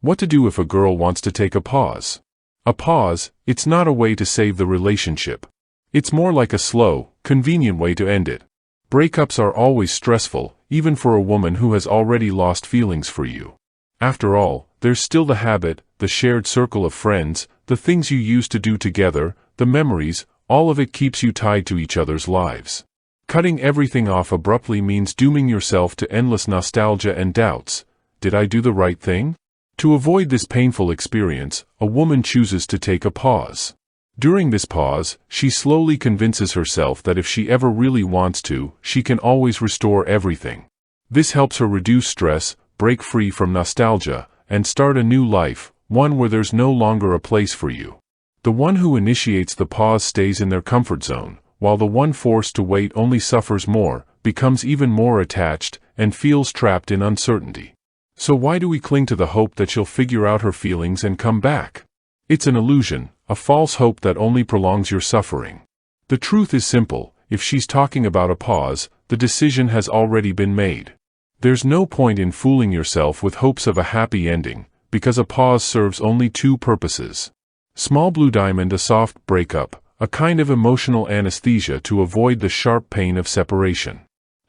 What to do if a girl wants to take a pause? A pause, it's not a way to save the relationship. It's more like a slow, convenient way to end it. Breakups are always stressful, even for a woman who has already lost feelings for you. After all, there's still the habit, the shared circle of friends, the things you used to do together, the memories, all of it keeps you tied to each other's lives. Cutting everything off abruptly means dooming yourself to endless nostalgia and doubts. Did I do the right thing? To avoid this painful experience, a woman chooses to take a pause. During this pause, she slowly convinces herself that if she ever really wants to, she can always restore everything. This helps her reduce stress, break free from nostalgia, and start a new life, one where there's no longer a place for you. The one who initiates the pause stays in their comfort zone, while the one forced to wait only suffers more, becomes even more attached, and feels trapped in uncertainty. So why do we cling to the hope that she'll figure out her feelings and come back? It's an illusion, a false hope that only prolongs your suffering. The truth is simple: if she's talking about a pause, the decision has already been made. There's no point in fooling yourself with hopes of a happy ending, because a pause serves only two purposes. Small blue diamond, a soft breakup, a kind of emotional anesthesia to avoid the sharp pain of separation.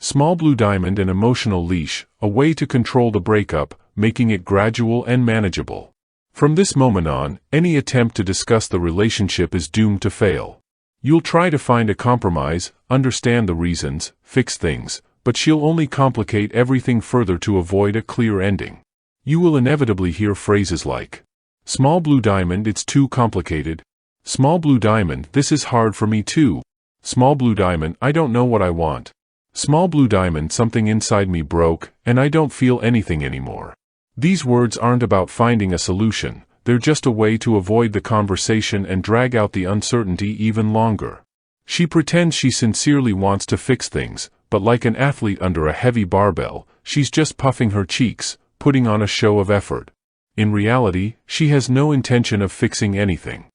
Small blue diamond, an emotional leash, a way to control the breakup, making it gradual and manageable. From this moment on, any attempt to discuss the relationship is doomed to fail. You'll try to find a compromise, understand the reasons, fix things, but she'll only complicate everything further to avoid a clear ending. You will inevitably hear phrases like, "Small blue diamond, it's too complicated." "Small blue diamond, this is hard for me too." "Small blue diamond, I don't know what I want." "Small blue diamond, something inside me broke, and I don't feel anything anymore." These words aren't about finding a solution, they're just a way to avoid the conversation and drag out the uncertainty even longer. She pretends she sincerely wants to fix things, but like an athlete under a heavy barbell, she's just puffing her cheeks, putting on a show of effort. In reality, she has no intention of fixing anything.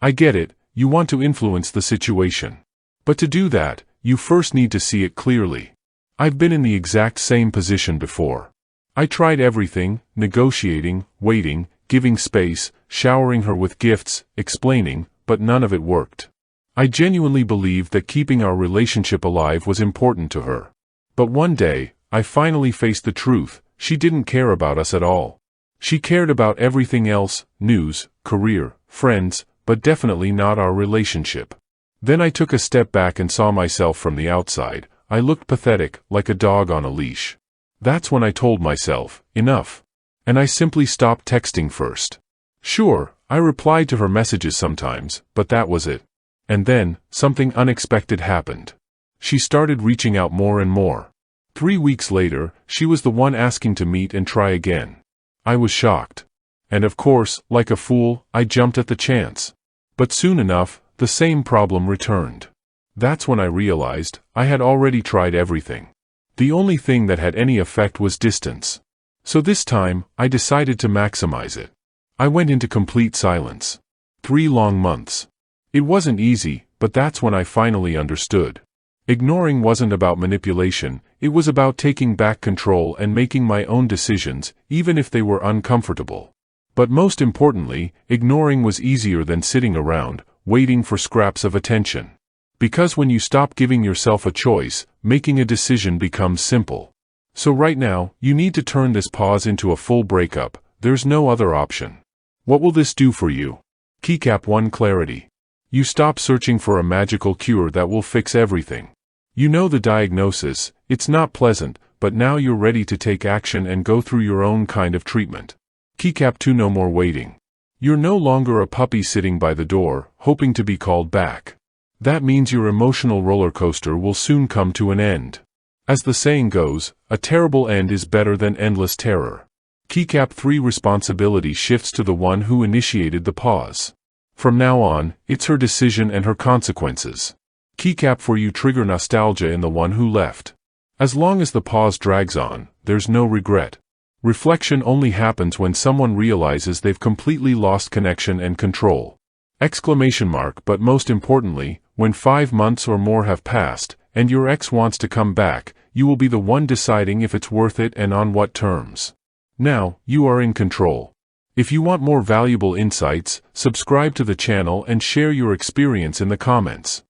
I get it, you want to influence the situation. But to do that, you first need to see it clearly. I've been in the exact same position before. I tried everything: negotiating, waiting, giving space, showering her with gifts, explaining, but none of it worked. I genuinely believed that keeping our relationship alive was important to her. But one day, I finally faced the truth: she didn't care about us at all. She cared about everything else: news, career, friends, but definitely not our relationship. Then I took a step back and saw myself from the outside. I looked pathetic, like a dog on a leash. That's when I told myself, enough. And I simply stopped texting first. Sure, I replied to her messages sometimes, but that was it. And then, something unexpected happened. She started reaching out more and more. 3 weeks later, she was the one asking to meet and try again. I was shocked. And of course, like a fool, I jumped at the chance. But soon enough, the same problem returned. That's when I realized I had already tried everything. The only thing that had any effect was distance. So this time, I decided to maximize it. I went into complete silence. 3 long months. It wasn't easy, but that's when I finally understood. Ignoring wasn't about manipulation, it was about taking back control and making my own decisions, even if they were uncomfortable. But most importantly, ignoring was easier than sitting around, waiting for scraps of attention. Because when you stop giving yourself a choice, making a decision becomes simple. So right now, you need to turn this pause into a full breakup. There's no other option. What will this do for you? Keycap 1: Clarity. You stop searching for a magical cure that will fix everything. You know the diagnosis, it's not pleasant, but now you're ready to take action and go through your own kind of treatment. Keycap 2: No more waiting. You're no longer a puppy sitting by the door, hoping to be called back. That means your emotional roller coaster will soon come to an end. As the saying goes, a terrible end is better than endless terror. Keycap 3: Responsibility shifts to the one who initiated the pause. From now on, it's her decision and her consequences. Keycap 4: You trigger nostalgia in the one who left. As long as the pause drags on, there's no regret. Reflection only happens when someone realizes they've completely lost connection and control. But most importantly, when 5 months or more have passed, and your ex wants to come back, you will be the one deciding if it's worth it and on what terms. Now, you are in control. If you want more valuable insights, subscribe to the channel and share your experience in the comments.